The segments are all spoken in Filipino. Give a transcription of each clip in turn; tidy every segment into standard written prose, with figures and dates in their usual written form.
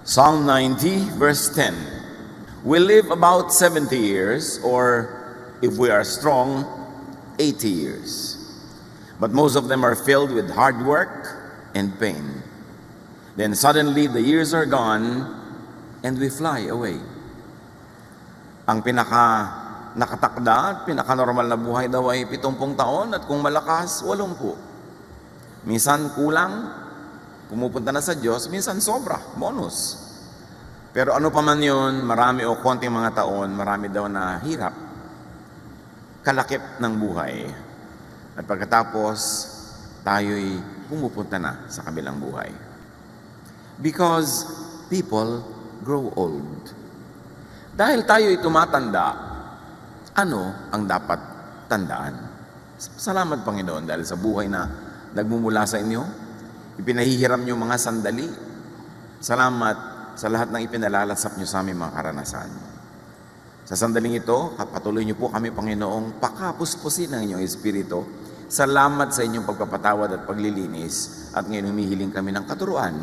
Psalm 90, verse 10. We live about 70 years, or if we are strong, 80 years. But most of them are filled with hard work and pain. Then suddenly the years are gone and we fly away. Ang nakatakda at pinaka-normal na buhay daw ay 70 taon at kung malakas, 80. Minsan kulang, pumupunta na sa Diyos, minsan sobra, bonus. Pero ano pa man yun, marami o konting mga taon, marami daw na hirap, kalakip ng buhay. At pagkatapos, tayo'y pumupunta na sa kabilang buhay. Because people grow old. Dahil tayo'y tumatanda, ano ang dapat tandaan? Salamat Panginoon dahil sa buhay na nagmumula sa inyo, ipinahihiram niyo mga sandali. Salamat sa lahat ng ipinalalasap niyo sa aming mga karanasan. Sa sandaling ito, patuloy niyo po kami, Panginoong, pakapuspusin ang inyong Espiritu. Salamat sa inyong pagpapatawad at paglilinis. At ngayon humihiling kami ng katuruan,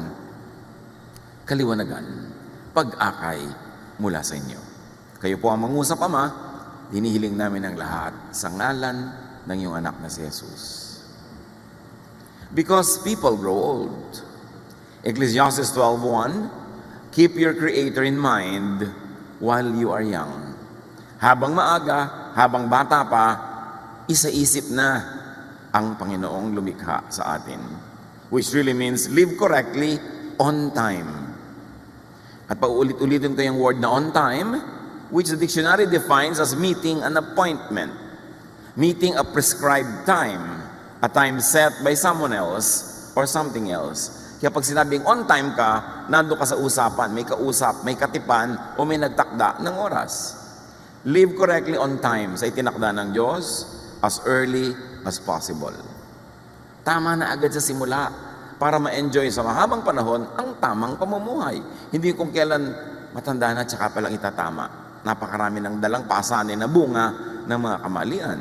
kaliwanagan, pag-akay mula sa inyo. Kayo po ang mangusap, Ama, hinihiling namin ang lahat sa ngalan ng iyong anak na si Jesus. Because people grow old. Ecclesiastes 12:1, keep your Creator in mind while you are young. Habang maaga, habang bata pa, isa-isip na ang Panginoong lumikha sa atin. Which really means live correctly on time. At paulit-ulitin ko yung word na on time, which the dictionary defines as meeting an appointment. Meeting a prescribed time. A time set by someone else or something else. Kaya pag sinabing on time ka, nando ka sa usapan, may kausap, may katipan, o may nagtakda ng oras. Live correctly on time sa itinakda ng Diyos as early as possible. Tama na agad sa simula para ma-enjoy sa mahabang panahon ang tamang pamumuhay. Hindi kung kailan matanda na tsaka palang itatama. Napakarami ng dalang pasanin na bunga ng mga kamalian.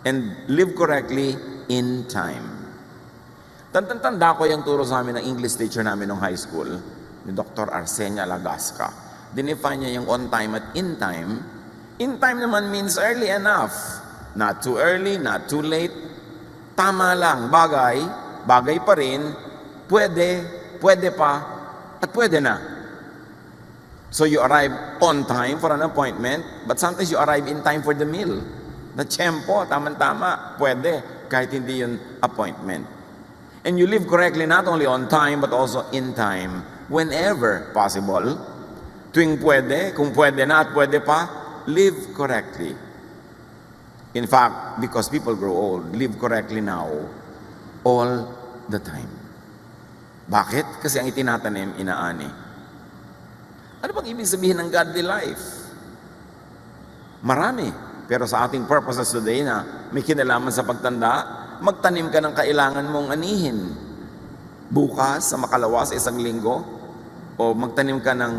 And live correctly in time. Tanda ko yung turo sa amin ng English teacher namin nung high school, ni Dr. Arsenia Lagasca. Dinefine niya yung on time at in time. In time naman means early enough. Not too early, not too late. Tama lang, bagay pa rin, pwede pa, at pwede na. So you arrive on time for an appointment, but sometimes you arrive in time for the meal. Na tiyempo, tama-tama, pwede, kahit hindi yun appointment. And you live correctly not only on time but also in time whenever possible. Tuwing pwede, kung pwede na at pwede pa, live correctly. In fact, because people grow old, live correctly now all the time. Bakit? Kasi ang itinatanim, inaani. Ano bang ibig sabihin ng godly life? Marami. Pero sa ating purposes today na may kinalaman sa pagtanda, magtanim ka ng kailangan mong anihin. Bukas, sa makalawa, sa isang linggo, o magtanim ka ng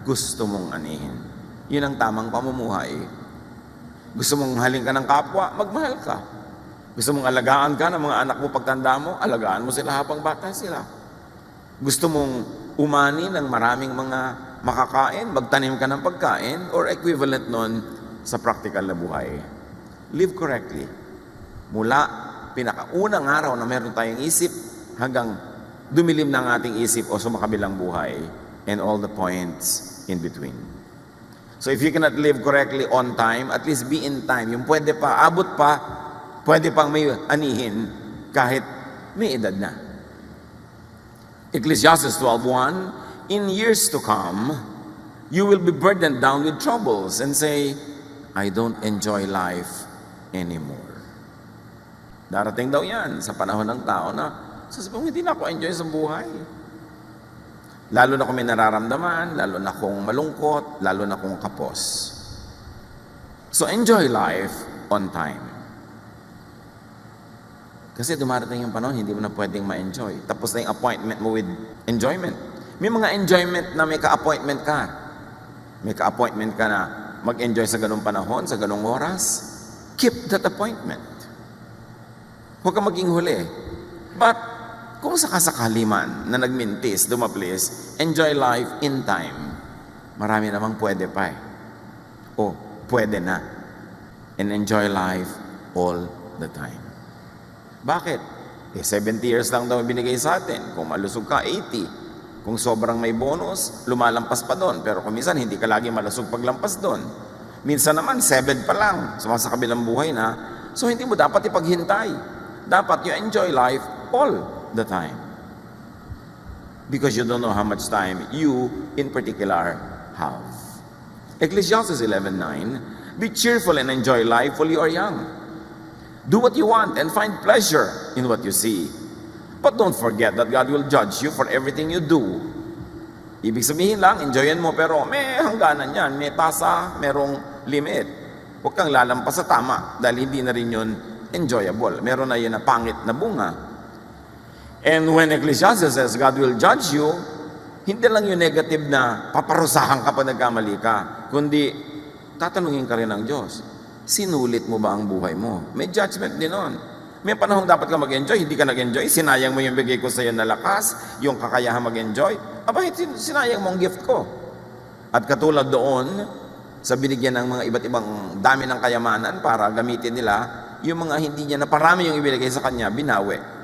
gusto mong anihin. Yun ang tamang pamumuhay. Gusto mong haling ka ng kapwa, magmahal ka. Gusto mong alagaan ka ng mga anak mo pagtanda mo, alagaan mo sila habang bata sila. Gusto mong umani ng maraming mga makakain, magtanim ka ng pagkain, or equivalent nun sa practical na buhay. Live correctly. Mula pinakaunang araw na meron tayong isip hanggang dumilim ng ating isip o sumakabilang buhay and all the points in between. So if you cannot live correctly on time, at least be in time. Yung pwede pa, abot pa, pwede pang may anihin kahit may edad na. Ecclesiastes 12:1, in years to come, you will be burdened down with troubles and say, I don't enjoy life anymore. Darating daw yan sa panahon ng tao na sasabihin, hindi na ako enjoy sa buhay. Lalo na kung may nararamdaman, lalo na kung malungkot, lalo na kung kapos. So enjoy life on time. Kasi dumarating yung panahon, hindi mo na pwedeng ma-enjoy. Tapos na yung appointment mo with enjoyment. May mga enjoyment na may ka-appointment ka. May ka-appointment ka na mag-enjoy sa ganung panahon, sa ganung oras. Keep that appointment. Huwag ka maging huli. But kung sakasakali man na nagmintis, dumaplis, enjoy life in time. Marami namang pwede pa eh. O, pwede na. And enjoy life all the time. Bakit? 70 years lang daw binigay sa atin. Kung malusog ka, 80. Kung sobrang may bonus, lumalampas pa doon. Pero kung minsan, hindi ka lagi malusog paglampas doon. Minsan naman, 7 pa lang. Sa kabilang buhay na. So, hindi mo dapat ipaghintay. Dapat you enjoy life all the time. Because you don't know how much time you, in particular, have. Ecclesiastes 11:9, be cheerful and enjoy life while you are young. Do what you want and find pleasure in what you see. But don't forget that God will judge you for everything you do. Ibig sabihin lang, enjoyin mo, pero may hangganan yan, may tasa, merong limit. Huwag kang lalampas sa tama dahil hindi na rin yun enjoyable. Meron na yun na pangit na bunga. And when Ecclesiastes says God will judge you, hindi lang yung negative na paparusahan ka pag nagkamali ka, kundi tatanungin ka rin ng Diyos, sinulit mo ba ang buhay mo? May judgment din nun. May panahong dapat ka mag-enjoy, hindi ka nag-enjoy, sinayang mo yung bigay ko sa iyo na lakas, yung kakayahan mag-enjoy, sinayang mo ang gift ko. At katulad doon, sa binigyan ng mga iba't ibang dami ng kayamanan para gamitin nila, yung mga hindi niya naparami yung ibinigay sa kanya, binawi.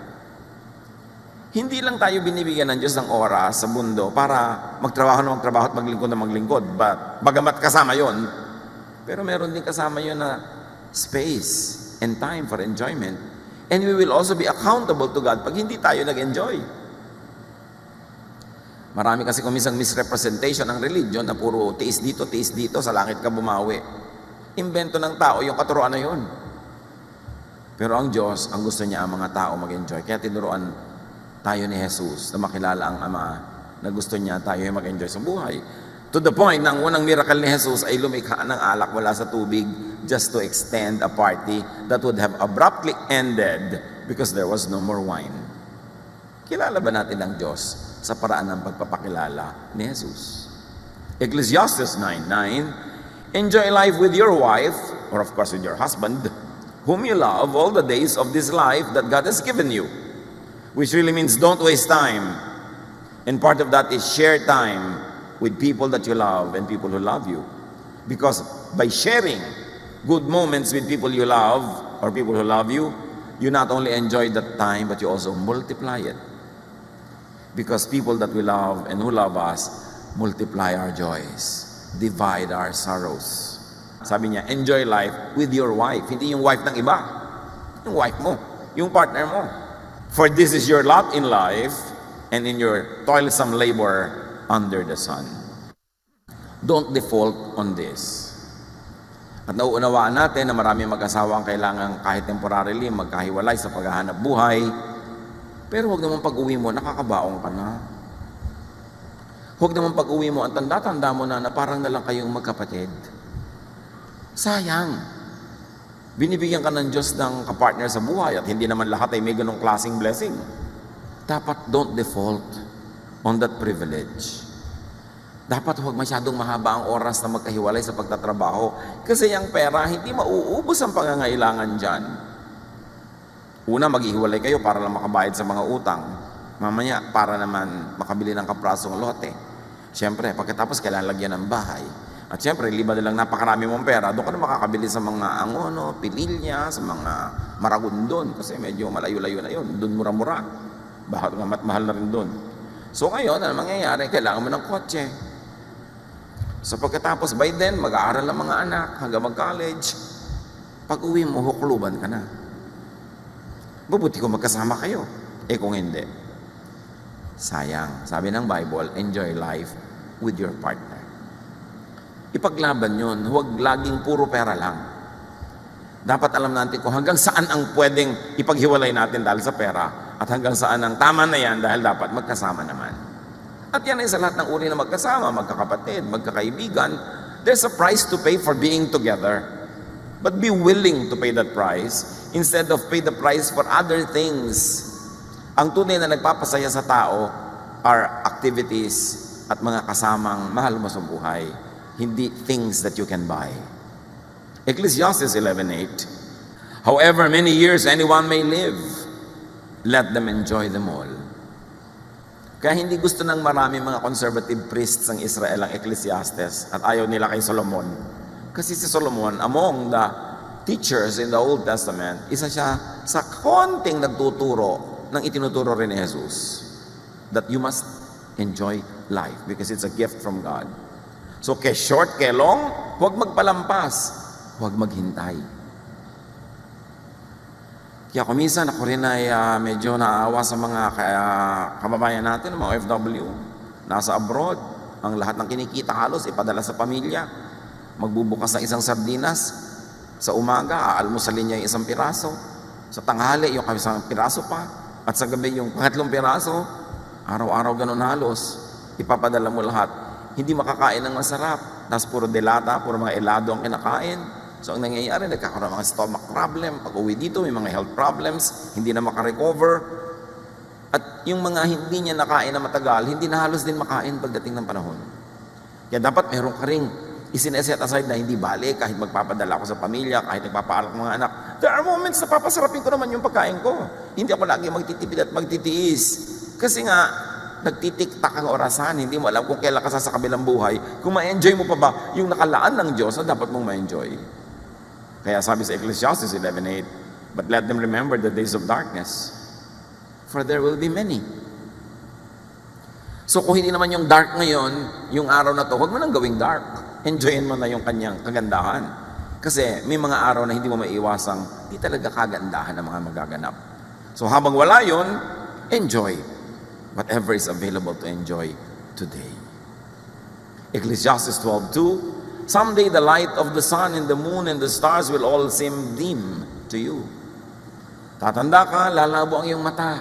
Hindi lang tayo binibigyan ng Diyos ng oras sa mundo para magtrabaho na magtrabaho at maglingkod na maglingkod. Bagamat kasama yon, pero meron din kasama yon na space and time for enjoyment. And we will also be accountable to God pag hindi tayo nag-enjoy. Marami kasi kumisang misrepresentation ng religion na puro tiis dito, sa langit ka bumawi. Invento ng tao, yung katuruan na yun. Pero ang Diyos, ang gusto niya ang mga tao mag-enjoy. Kaya tinuruan tayo ni Jesus na makilala ang Ama na gusto niya tayo ay mag-enjoy sa buhay. To the point na ang unang miracle ni Jesus ay lumikha ng alak wala sa tubig just to extend a party that would have abruptly ended because there was no more wine. Kilala ba natin ang Diyos sa paraan ng pagpapakilala ni Jesus? Ecclesiastes 9:9, enjoy life with your wife, or of course with your husband, whom you love all the days of this life that God has given you. Which really means don't waste time. And part of that is share time with people that you love and people who love you. Because by sharing good moments with people you love or people who love you, you not only enjoy that time, but you also multiply it. Because people that we love and who love us multiply our joys, divide our sorrows. Sabi niya, enjoy life with your wife. Hindi yung wife ng iba. Yung wife mo, yung partner mo. For this is your lot in life and in your toilsome labor under the sun. Don't default on this. At nauunawaan natin na marami mag-asawa ang kailangan kahit temporarily magkahiwalay sa paghahanap buhay. Pero huwag naman pag-uwi mo, nakakabaong ka na. Huwag naman pag-uwi mo, ang tanda-tanda mo na parang na lang kayong magkapatid. Sayang. Binibigyan ka ng Diyos ng kapartner sa buhay at hindi naman lahat ay may ganong klaseng blessing. Dapat don't default on that privilege. Dapat huwag masyadong mahaba ang oras na magkahiwalay sa pagtatrabaho kasi yung pera, hindi mauubos ang pangangailangan dyan. Una, maghihiwalay kayo para lang makabayad sa mga utang. Mamaya, para naman makabili ng kaprasong lote. Siyempre, pagkatapos kailangan lagyan ng bahay. At siyempre, liba nilang napakarami mong pera, doon ka na makakabili sa mga angono, pililya, sa mga maragundon, kasi medyo malayo-layo na yun. Doon mura-mura. Bakit nga mahal na rin doon. So ngayon, ano mangyayari? Kailangan mo ng kotse. So pagkatapos, by then, mag-aaral ang mga anak, hanggang mag-college. Pag uwi mo, hukluban ka na. Mabuti kung magkasama kayo. Eh kung hindi, sayang. Sabi ng Bible, enjoy life with your partner. Ipaglaban yun. Huwag laging puro pera lang. Dapat alam natin kung hanggang saan ang pwedeng ipaghiwalay natin dahil sa pera at hanggang saan ang tama na yan dahil dapat magkasama naman. At yan ay sa lahat ng uri na magkasama, magkakapatid, magkakaibigan. There's a price to pay for being together. But be willing to pay that price instead of pay the price for other things. Ang tunay na nagpapasaya sa tao are activities at mga kasamang mahal mo sa buhay. Hindi things that you can buy. Ecclesiastes 11:8, however many years anyone may live, let them enjoy them all. Kaya hindi gusto ng marami mga conservative priests ng Israel ang Ecclesiastes at ayaw nila kay Solomon. Kasi si Solomon, among the teachers in the Old Testament, isa siya sa konting nagtuturo ng itinuturo rin ni Jesus. That you must enjoy life because it's a gift from God. So, kay short, kay long, huwag magpalampas, huwag maghintay. Kaya kung minsan ako rin ay medyo naawa sa mga kababayan natin, mga OFW, nasa abroad, ang lahat ng kinikita halos ipadala sa pamilya. Magbubukas ng isang sardinas, sa umaga, aalmusalin niya yung isang piraso. Sa tanghali, yung isang piraso pa. At sa gabi, yung pangatlong piraso. Araw-araw ganun halos. Ipapadala mo lahat. Hindi makakain ng masarap. Tapos puro delata, puro mga elado ang kinakain. So ang nangyayari, nagkakaroon ng mga stomach problem. Pag uwi dito, may mga health problems. Hindi na makarecover. At yung mga hindi niya nakain na matagal, hindi na halos din makain pagdating ng panahon. Kaya dapat meron ka ring isineset aside na hindi balik kahit magpapadala ako sa pamilya, kahit nagpapaalak ng mga anak. There are moments na papasarapin ko naman yung pagkain ko. Hindi ako lagi magtitipid at magtitiis. Kasi nga, nagtitiktak ang orasan. Hindi mo alam kung kailan ka sa kabilang buhay. Kung ma-enjoy mo pa ba yung nakalaan ng Diyos na dapat mong ma-enjoy. Kaya sabi sa Ecclesiastes 11:8, but let them remember the days of darkness, for there will be many. So kung hindi naman yung dark ngayon, yung araw na to, huwag mo nang gawing dark. Enjoyin mo na yung kanyang kagandahan. Kasi may mga araw na hindi mo maiiwasang di talaga kagandahan ng mga magaganap. So habang wala yun, enjoy whatever is available to enjoy today. Ecclesiastes 12:2, someday the light of the sun and the moon and the stars will all seem dim to you. Tatanda ka, lalabo ang iyong mata.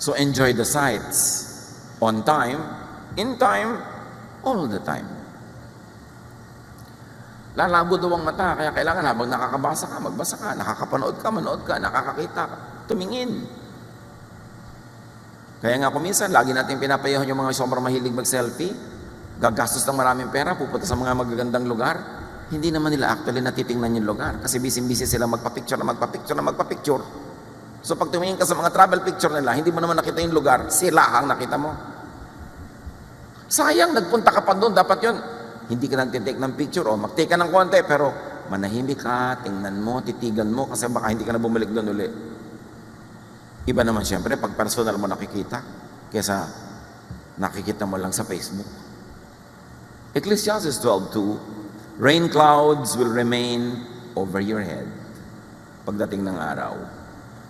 So enjoy the sights. On time, in time, all the time. Lalabo daw ang mata, kaya kailangan habang nakakabasa ka, magbasa ka, nakakapanood ka, manood ka, nakakakita ka, tumingin. Kaya nga kuminsan, lagi natin pinapayahan yung mga sobrang mahilig mag-selfie, gagastos ng maraming pera, pupunta sa mga magagandang lugar, hindi naman nila actually natitingnan yung lugar, kasi busy-busy sila magpa-picture na magpa-picture. So pag tumingin ka sa mga travel picture nila, hindi mo naman nakita yung lugar, sila ang nakita mo. Sayang, nagpunta ka pa doon, dapat yun. Hindi ka nagtitake ng picture o mag-take ka ng konti, pero manahimik ka, tingnan mo, titigan mo, kasi baka hindi ka na bumalik doon uli. Iba naman siyempre, pag personal mo nakikita, kesa nakikita mo lang sa Facebook. Ecclesiastes 12:2, rain clouds will remain over your head pagdating ng araw.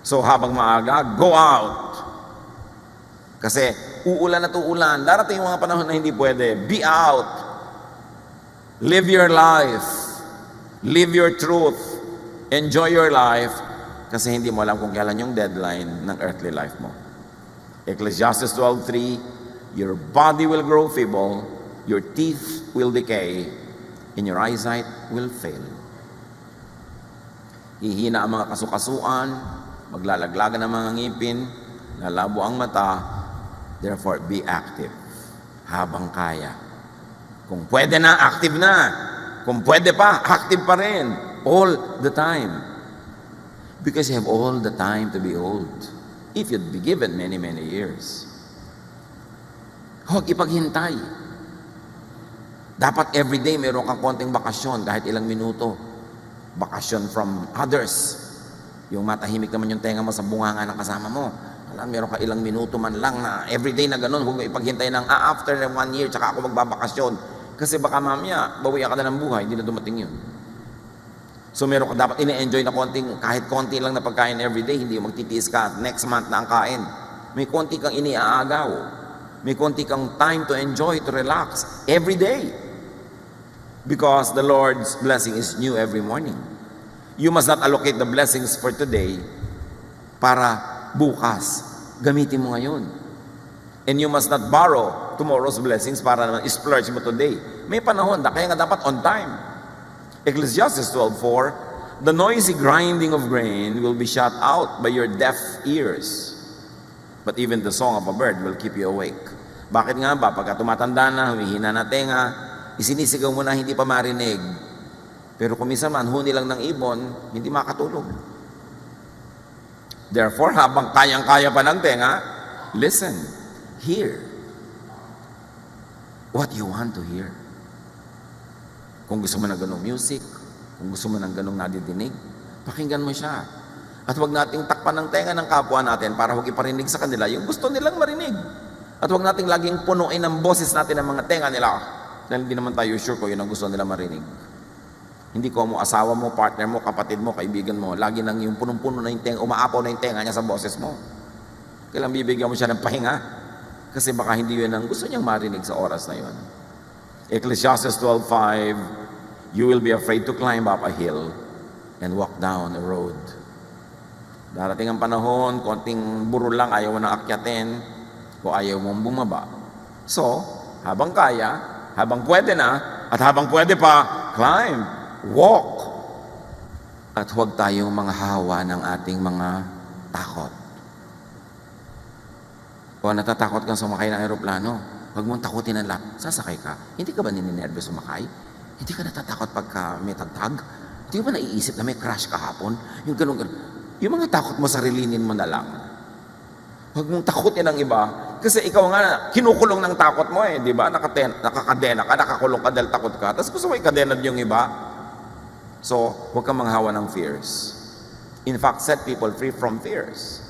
So habang maaga, go out. Kasi uulan at uulan, darating yung mga panahon na hindi pwede. Be out. Live your life. Live your truth. Enjoy your life. Kasi hindi mo alam kung kailan yung deadline ng earthly life mo. Ecclesiastes 12:3, your body will grow feeble, your teeth will decay, and your eyesight will fail. Hihina ang mga kasukasuan, maglalaglagan ang mga ngipin, lalabo ang mata, therefore be active habang kaya. Kung pwede na, active na. Kung pwede pa, active pa rin. All the time. Because you have all the time to be old. If you'd be given many, many years. Huwag ipaghintay. Dapat everyday meron kang konting bakasyon kahit ilang minuto. Bakasyon from others. Yung matahimik naman yung tenga mo sa bunganga ng kasama mo. Alam, meron ka ilang minuto man lang na everyday na ganun. Huwag mo ipaghintay ng after 1 year tsaka ako magbabakasyon. Kasi baka mamaya, bawian ka na ng buhay, hindi na dumating yun. So meron ka dapat ine-enjoy na konting, kahit konti lang na pagkain everyday, hindi mo magtitiis ka, next month na ang kain. May konti kang iniaagaw. May konti kang time to enjoy, to relax, every day. Because the Lord's blessing is new every morning. You must not allocate the blessings for today para bukas. Gamitin mo ngayon. And you must not borrow tomorrow's blessings para naman splurge mo today. May panahon, kaya nga dapat on time. Ecclesiastes 12:4, the noisy grinding of grain will be shut out by your deaf ears. But even the song of a bird will keep you awake. Bakit nga ba? Pagka tumatanda na, humihina na tenga, isinisigaw mo na hindi pa marinig. Pero kung minsan man, huni lang ng ibon, hindi makatulog. Therefore, habang kayang-kaya pa ng tenga, listen hear what you want to hear. Kung gusto mo ng ganong music, kung gusto mo ng ganong nadidinig, pakinggan mo siya. At huwag nating takpan ng tenga ng kapwa natin para huwag iparinig sa kanila yung gusto nilang marinig. At huwag nating laging punuin ang boses natin ng mga tenga nila dahil hindi naman tayo sure kung yun ang gusto nila marinig. Hindi ko mo, asawa mo, partner mo, kapatid mo, kaibigan mo, lagi nang yung punong-puno na yung tenga, umaapaw na yung tenga niya sa boses mo. Kailang bibigyan mo siya ng pahinga kasi baka hindi yun ang gusto niyang marinig sa oras na yun. Ecclesiastes 12:5, you will be afraid to climb up a hill and walk down a road. Darating ang panahon, konting burol lang, ayaw mo nang akyatin, o ayaw mong bumaba. So, habang kaya, habang pwede na, at habang pwede pa, climb, walk. At huwag tayong mga hawa ng ating mga takot. O natatakot kang sumakay ng aeroplano, huwag mong takutin ang lahat. Sasakay ka. Hindi ka ba nininervous sumakay? Hindi ka natatakot pagka may tagtag? Hindi ba naiisip na may crash kahapon? Yung ganun. Yung mga takot mo, sarilinin mo na lang. Huwag mong takutin ang iba. Kasi ikaw nga, kinukulong ng takot mo eh. Di ba? Nakakadena ka, nakakulong ka dahil takot ka. Tapos gusto mo ikadenad yung iba. So, huwag kang manghawa ng fears. In fact, set people free from fears.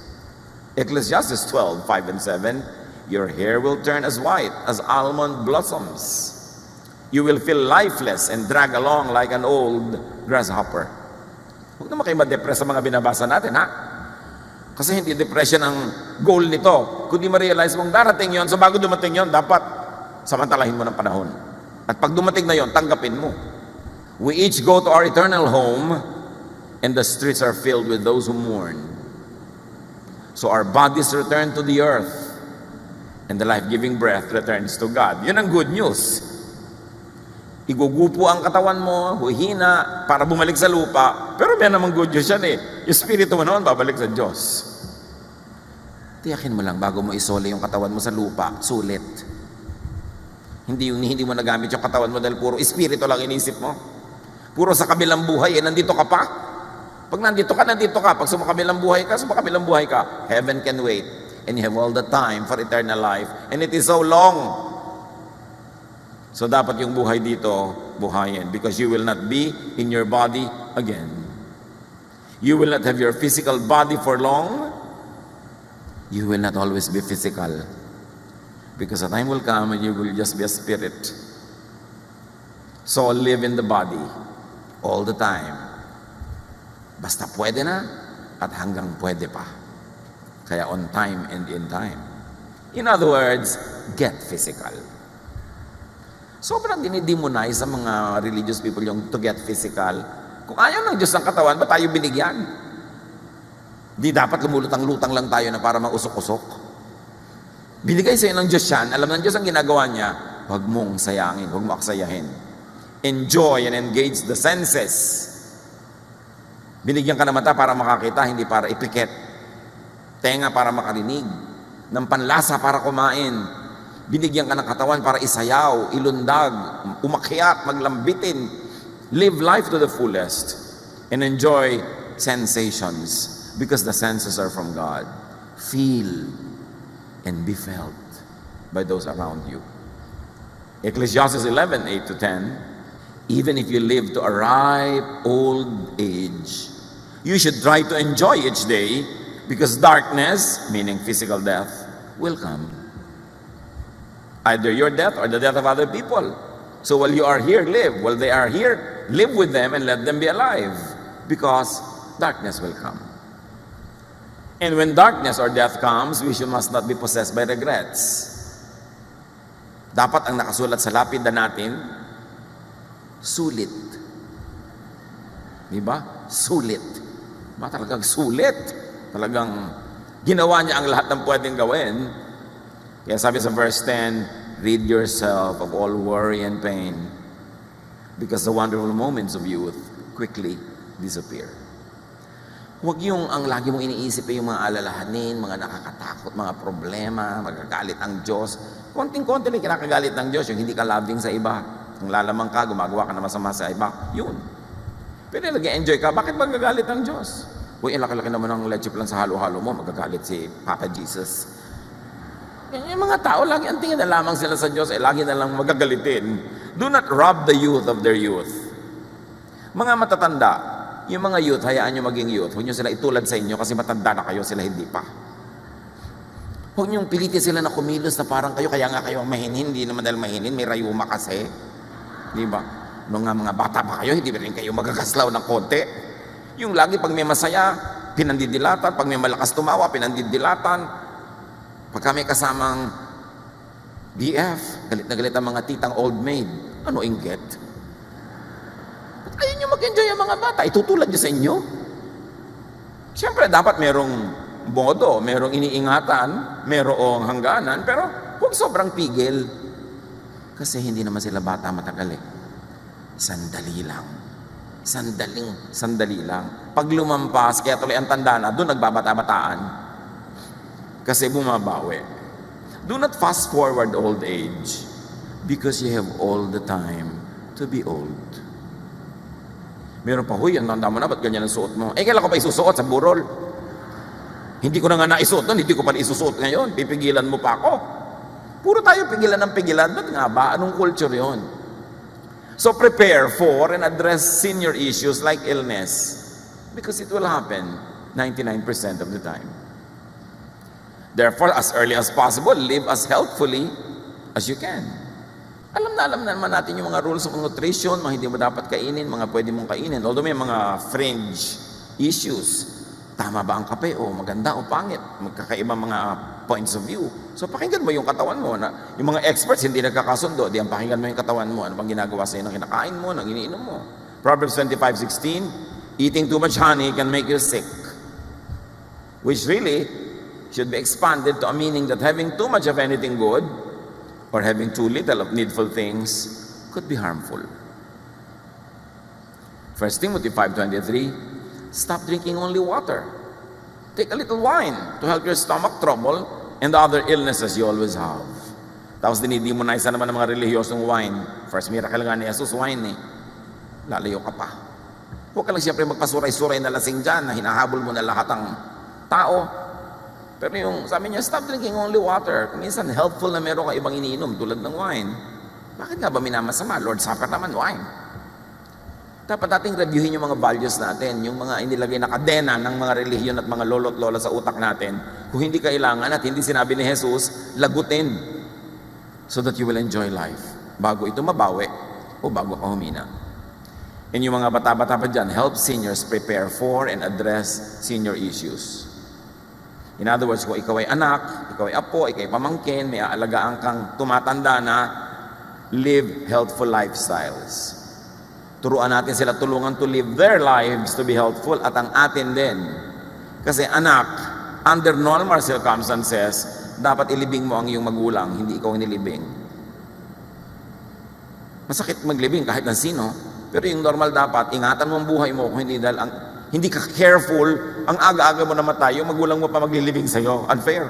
Ecclesiastes 12:5 and 7, your hair will turn as white as almond blossoms. You will feel lifeless and drag along like an old grasshopper. Huwag naman kayo ma-depress sa mga binabasa natin, ha? Kasi hindi depression ang goal nito. Kundi ma-realize mong darating yon, so bago dumating yon, dapat samantalahin mo ng panahon. At pag dumating na yon, tanggapin mo. We each go to our eternal home, and the streets are filled with those who mourn. So our bodies return to the earth, and the life-giving breath returns to God. Yun ang good news. Igugupo ang katawan mo, huhina, para bumalik sa lupa. Pero may namang good news yan eh. Yung spirito mo naman, babalik sa Diyos. Tiyakin mo lang, bago mo isole yung katawan mo sa lupa, sulit. Hindi mo nagamit yung katawan mo dahil puro espiritu lang inisip mo. Puro sa kabilang buhay, nandito ka pa. Pag nandito ka, nandito ka. Pag sumakabilang buhay ka, sumakabilang buhay ka. Heaven can wait. And you have all the time for eternal life. And it is so long. So dapat yung buhay dito, buhayin. Because you will not be in your body again. You will not have your physical body for long. You will not always be physical. Because a time will come and you will just be a spirit. So live in the body all the time. Basta pwede na at hanggang pwede pa. Kaya on time and in time. In other words, get physical. Sobrang dinidemonize sa mga religious people yung to get physical. Kung ayaw ng Diyos ng katawan, ba't tayo binigyan? Di dapat lumulutang-lutang lang tayo na para mausok-usok. Binigay sa'yo ng Diyos yan, alam ng Diyos ang ginagawa niya, huwag mong sayangin, huwag mo aksayahin. Enjoy and engage the senses. Binigyan ka ng mata para makakita, hindi para ipikit. Tenga para makarinig. Ng panlasa para kumain. Binigyan ka ng katawan para isayaw, ilundag, umakyat, maglambitin. Live life to the fullest and enjoy sensations because the senses are from God. Feel and be felt by those around you. Ecclesiastes 11:8-10, even if you live to a ripe old age, you should try to enjoy each day because darkness, meaning physical death, will come. Either your death or the death of other people. So while you are here, live. While they are here, live with them and let them be alive. Because darkness will come. And when darkness or death comes, we must not be possessed by regrets. Dapat ang nakasulat sa lapida natin, sulit. Diba? Sulit. Ba, talagang sulit. Talagang ginawa niya ang lahat ng pwedeng gawin. Kaya sabi sa verse 10, rid yourself of all worry and pain because the wonderful moments of youth quickly disappear. Huwag yung ang lagi mong iniisip yung mga alalahanin, mga nakakatakot, mga problema, magagalit ang Diyos. Konting-konti lang kinakagalit ng Diyos, yung hindi ka loving sa iba. Ang lalamang ka, gumagawa ka na masama sa iba. Yun. Pero nag-enjoy ka, bakit magagalit ang Diyos? Uy, ang laki-laki naman ng leche plan sa halo-halo mo, magagalit si Papa Jesus. Yung mga tao, lagi ang tingin na lamang sila sa Diyos, lagi na lang magagalitin. Do not rob the youth of their youth. Mga matatanda, yung mga youth, hayaan nyo maging youth. Huwag nyo sila itulad sa inyo kasi matanda na kayo, sila hindi pa. Huwag nyo pilitin sila na kumilos na parang kayo, kaya nga kayo mahinin, hindi naman dahil mahinin, may rayuma kasi. Di ba? Nung nga mga bata pa kayo, hindi rin kayo magagaslaw ng konti. Yung lagi pag may masaya, pinandidilatan. Pag may malakas tumawa, pinandidilatan. Pagka may kasamang BF, galit na galit ang mga titang old maid. Ano inggit? Ayaw nyo mag-enjoy ang mga bata. Itutulad nyo sa inyo. Siyempre, dapat merong modo, merong iniingatan, merong hangganan, pero huwag sobrang pigil. Kasi hindi naman sila bata matagal eh. Sandali lang. Sandali lang. Pag lumampas, kaya tuloy ang tanda na, doon nagbabata-bataan. Kasi bumabawi. Do not fast forward old age because you have all the time to be old. Meron pa, huy, ang tanda mo na, ba't ganyan ang suot mo? Kailan ko pa isusuot sa burol? Hindi ko na nga naisuot nun, hindi ko pa isusuot ngayon. Pipigilan mo pa ako. Puro tayo pigilan ng pigilan. Ba't nga ba? Anong culture yon? So prepare for and address senior issues like illness because it will happen 99% of the time. Therefore, as early as possible, live as healthfully as you can. Alam na naman natin yung mga rules of nutrition, mga hindi mo dapat kainin, mga pwede mong kainin. Although may mga fringe issues. Tama ba ang kape? O maganda o pangit? Magkakaibang mga points of view. So pakinggan mo yung katawan mo. Na, yung mga experts hindi nagkakasundo, di ang pakinggan mo yung katawan mo. Ano bang ginagawa sa'yo ng kinakain mo, ng iniinom mo? Proverbs 25:16, eating too much honey can make you sick. Which really should be expanded to a meaning that having too much of anything good or having too little of needful things could be harmful. 1 Timothy 5:23, stop drinking only water. Take a little wine to help your stomach trouble and the other illnesses you always have. Tapos dinidemonize naman ng mga relihiyosong wine. First miracle nga ni Jesus, wine eh. Lalayo ka pa. Huwag ka lang siyempre magpasuray-suray na lasing dyan na hinahabol mo na lahat ng tao. Pero yung sabi niya, stop drinking only water. Minsan helpful na meron ka ibang iniinom tulad ng wine. Bakit nga ba minamasama? Lord Supper naman, wine. Dapat nating reviewin yung mga values natin, yung mga inilagay na kadena ng mga relihiyon at mga lolo't lola sa utak natin. Kung hindi kailangan at hindi sinabi ni Jesus, lagutin so that you will enjoy life. Bago ito mabawi o bago ka humina. And yung mga bata-bata pa dyan, help seniors prepare for and address senior issues. In other words, kung ikaw ay anak, ikaw ay apo, ikaw ay pamangkin, may aalagaan kang tumatanda na, live healthful lifestyles. Turuan natin sila tulungan to live their lives to be healthful at ang atin din. Kasi anak, under normal circumstances, dapat ilibing mo ang iyong magulang, hindi ikaw nilibing. Masakit maglibing kahit ng sino, pero yung normal dapat, ingatan mo ang buhay mo kung hindi dahil hindi ka careful, ang aga-aga mo namatay, yung magulang mo pa maglilibing sa'yo. Unfair.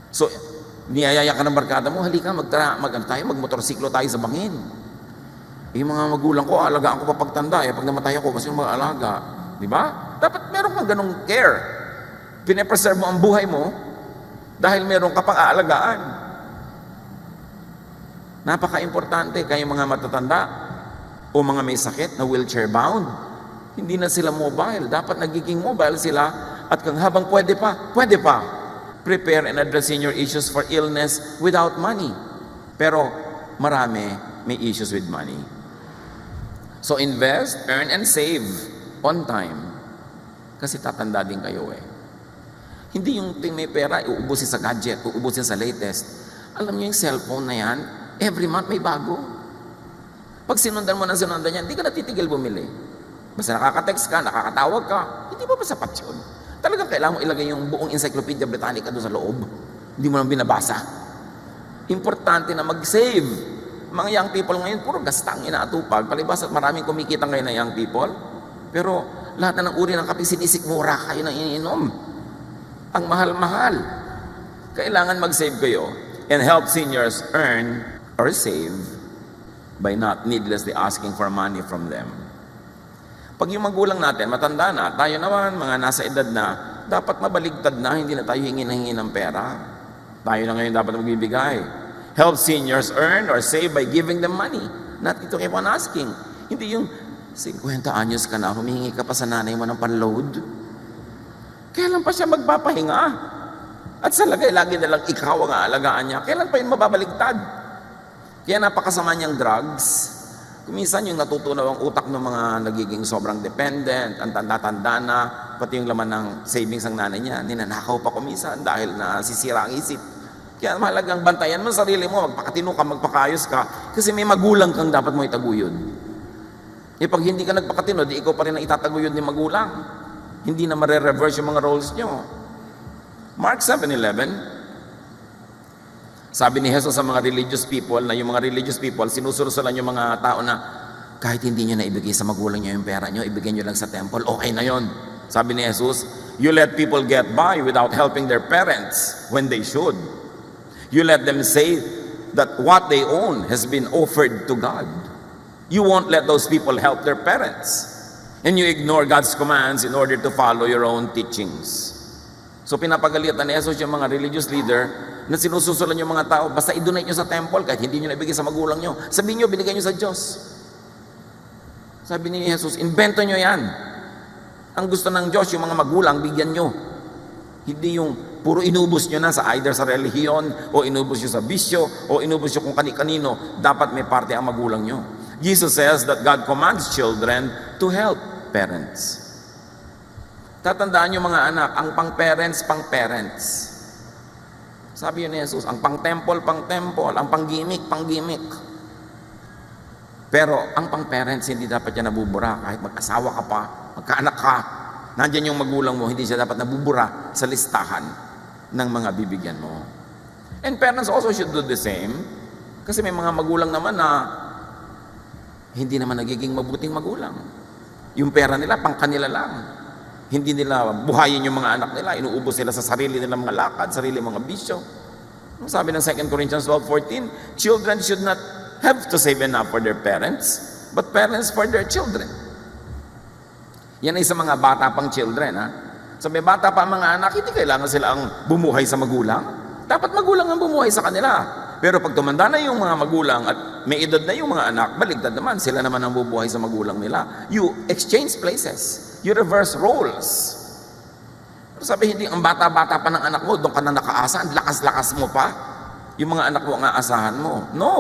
So, niyayaya ka ng barkada mo, halika, magmotorsiklo tayo sa bangin. Yung mga magulang ko, alagaan ko pa pagtanda, pag namatay ako, kasi yung mga alaga. Di ba? Dapat meron kang ganong care. Pine-preserve mo ang buhay mo dahil meron ka pang aalagaan. Napaka-importante kayong mga matatanda o mga may sakit na wheelchair bound. Hindi na sila mobile. Dapat nagiging mobile sila at kung habang pwede pa. Prepare and address senior issues for illness without money. Pero marami may issues with money. So invest, earn, and save on time. Kasi tatanda din kayo eh. Hindi yung ting may pera, uubusin sa gadget, uubusin sa latest. Alam niyo yung cellphone na yan, every month may bago. Pag sinundan mo ng sinundan yan, hindi ka natitigil bumili. Basta nakaka-text ka, nakakatawag ka, hindi ba sapat yun? Talagang kailangan mo ilagay yung buong Encyclopedia Britannica doon sa loob. Hindi mo lang binabasa. Importante na mag-save. Mga young people ngayon, puro gastang inaatupag. Palibas at maraming kumikita ngayon na young people. Pero lahat na ng uri ng kape, sinisikmura kayo ng iniinom. Ang mahal-mahal. Kailangan mag-save kayo and help seniors earn or save by not needlessly asking for money from them. Pag yung magulang natin, matanda na, tayo naman, mga nasa edad na, dapat mabaligtad na, hindi na tayo hingi ng pera. Tayo na ngayon dapat magbibigay. Help seniors earn or save by giving them money. Not ito keep on asking. Hindi yung 50 anyos ka na, humihingi ka pa sa nanay mo ng panload. Kailan pa siya magpapahinga? At sa lagay, lagi na lang ikaw ang aalagaan niya. Kailan pa yun mababaligtad? Kaya napakasama niyang drugs. Kuminsan yung natutunaw ang utak ng mga nagiging sobrang dependent, ang tanda-tanda na, pati yung laman ng savings ng nanay niya, ninanakaw pa kuminsan dahil nasisira ang isip. Kaya mahalagang bantayan mo sarili mo, magpakatino ka, magpakayos ka, kasi may magulang kang dapat mo itaguyod. Pag hindi ka nagpakatino, di ikaw pa rin ang itataguyod ni magulang. Hindi na mare-reverse yung mga roles nyo. Mark 7:11, sabi ni Jesus sa mga religious people, na yung mga religious people, sinusurusulan yung mga tao na kahit hindi nyo na ibigay sa magulang nyo yung pera nyo, ibigay nyo lang sa temple, okay na yon. Sabi ni Jesus, you let people get by without helping their parents when they should. You let them say that what they own has been offered to God. You won't let those people help their parents. And you ignore God's commands in order to follow your own teachings. So pinapagalitan ni Jesus yung mga religious leader na sinususulan yung mga tao, basta i-donate nyo sa temple kahit hindi nyo naibigay sa magulang nyo. Sabihin nyo, binigay nyo sa Diyos. Sabi ni Jesus, invento nyo yan. Ang gusto ng Diyos, yung mga magulang, bigyan nyo. Hindi yung puro inubos nyo na sa either sa relihiyon, o inubos nyo sa bisyo, o inubos nyo kung kani-kanino. Dapat may parte ang magulang nyo. Jesus says that God commands children to help parents. Tatandaan nyo mga anak, ang pang-parents, pang-parents. Sabi yun ni Jesus, ang pang-temple, pang-temple, ang pang-gimmick, pang-gimmick. Pero ang pang-parents, hindi dapat yan nabubura. Kahit mag-asawa ka pa, magkaanak ka, nandiyan yung magulang mo, hindi siya dapat nabubura sa listahan ng mga bibigyan mo. And parents also should do the same. Kasi may mga magulang naman na hindi naman nagiging mabuting magulang. Yung pera nila, pang kanila lang. Hindi nila buhayin yung mga anak nila, inuubos sila sa sarili nilang mga lakad, sarili mga bisyo. Sabi ng 2 Corinthians 12:14, children should not have to save enough for their parents, but parents for their children. Yan ay sa mga bata pang children, ha? Sa may bata pa mga anak, hindi kailangan sila ang bumuhay sa magulang. Dapat magulang ang bumuhay sa kanila. Pero pag tumanda na yung mga magulang at may edad na yung mga anak, baligtad naman, sila naman ang bubuhay sa magulang nila. You exchange places. You reverse roles. Pero sabi, hindi ang bata-bata pa ng anak mo, doon ka na nakaasa, ang lakas-lakas mo pa. Yung mga anak mo ang aasahan mo. No.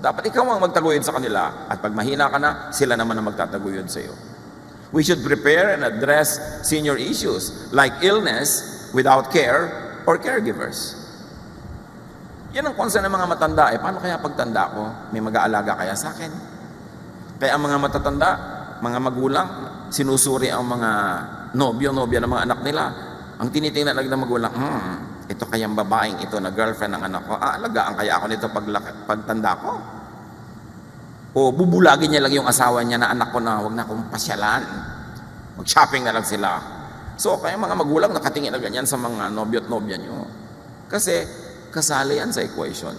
Dapat ikaw ang magtaguyod sa kanila. At pag mahina ka na, sila naman ang magtataguyod sa iyo. We should prepare and address senior issues like illness without care or caregivers. Yan ang concern ng mga matanda. Paano kaya pagtanda ko? May mag-aalaga kaya sa akin? Kaya ang mga matatanda, mga magulang, sinusuri ang mga nobyo-nobya ng mga anak nila. Ang tinitingnan lang ng magulang, ito kayang babaeng ito na girlfriend ng anak ko, alagaan kaya ako nito pagtanda ko? O bubulagin niya lang yung asawa niya na anak ko na huwag na akong pasyalan. Mag-shopping na lang sila. So kaya mga magulang nakatingin na ganyan sa mga nobyo at nobya nyo. Kasi kasali yan sa equation.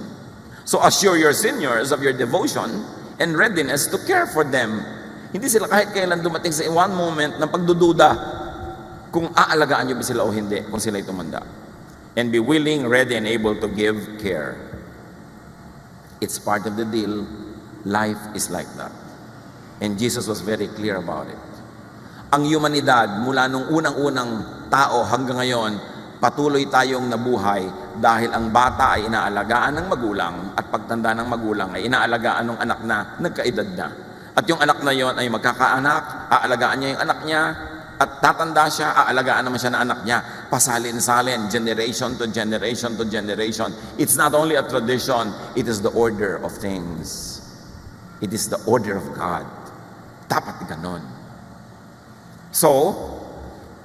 So assure your seniors of your devotion and readiness to care for them. Hindi sila kahit kailan dumating sa one moment ng pagdududa kung aalagaan nyo ba sila o hindi, kung sila'y tumanda. And be willing, ready, and able to give care. It's part of the deal. Life is like that. And Jesus was very clear about it. Ang humanidad, mula nung unang-unang tao hanggang ngayon, patuloy tayong nabuhay dahil ang bata ay inaalagaan ng magulang at pagtanda ng magulang ay inaalagaan ng anak na nagkaedad na. At yung anak na yon ay magkakaanak, aalagaan niya yung anak niya, at tatanda siya, aalagaan naman siya ng anak niya. Pasalin-salin, generation to generation to generation. It's not only a tradition, it is the order of things. It is the order of God. Dapat ganon. So,